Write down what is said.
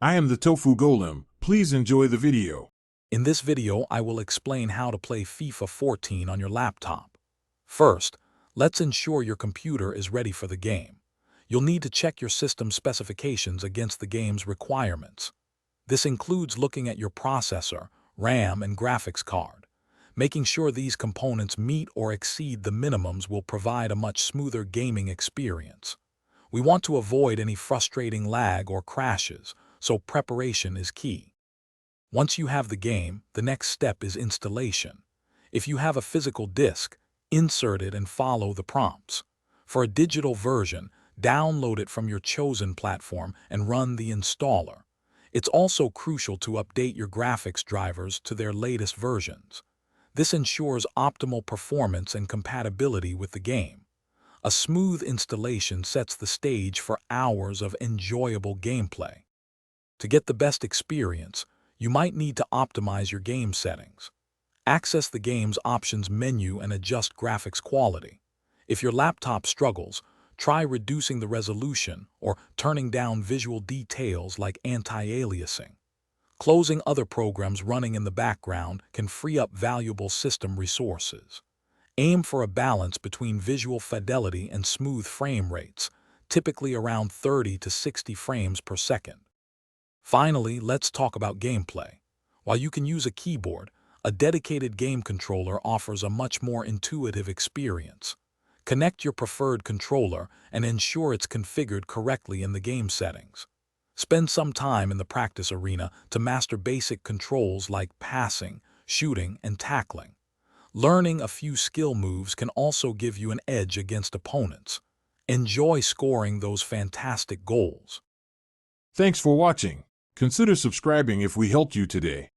I am the Tofu Golem. Please enjoy the video. In this video, I will explain how to play FIFA 14 on your laptop. First, let's ensure your computer is ready for the game. You'll need to check your system specifications against the game's requirements. This includes looking at your processor, RAM, and graphics card. Making sure these components meet or exceed the minimums will provide a much smoother gaming experience. We want to avoid any frustrating lag or crashes, so preparation is key. Once you have the game, the next step is installation. If you have a physical disc, insert it and follow the prompts. For a digital version, download it from your chosen platform and run the installer. It's also crucial to update your graphics drivers to their latest versions. This ensures optimal performance and compatibility with the game. A smooth installation sets the stage for hours of enjoyable gameplay. To get the best experience, you might need to optimize your game settings. Access the game's options menu and adjust graphics quality. If your laptop struggles, try reducing the resolution or turning down visual details like anti-aliasing. Closing other programs running in the background can free up valuable system resources. Aim for a balance between visual fidelity and smooth frame rates, typically around 30 to 60 frames per second. Finally, let's talk about gameplay. While you can use a keyboard, a dedicated game controller offers a much more intuitive experience. Connect your preferred controller and ensure it's configured correctly in the game settings. Spend some time in the practice arena to master basic controls like passing, shooting, and tackling. Learning a few skill moves can also give you an edge against opponents. Enjoy scoring those fantastic goals. Thanks for watching. Consider subscribing if we helped you today.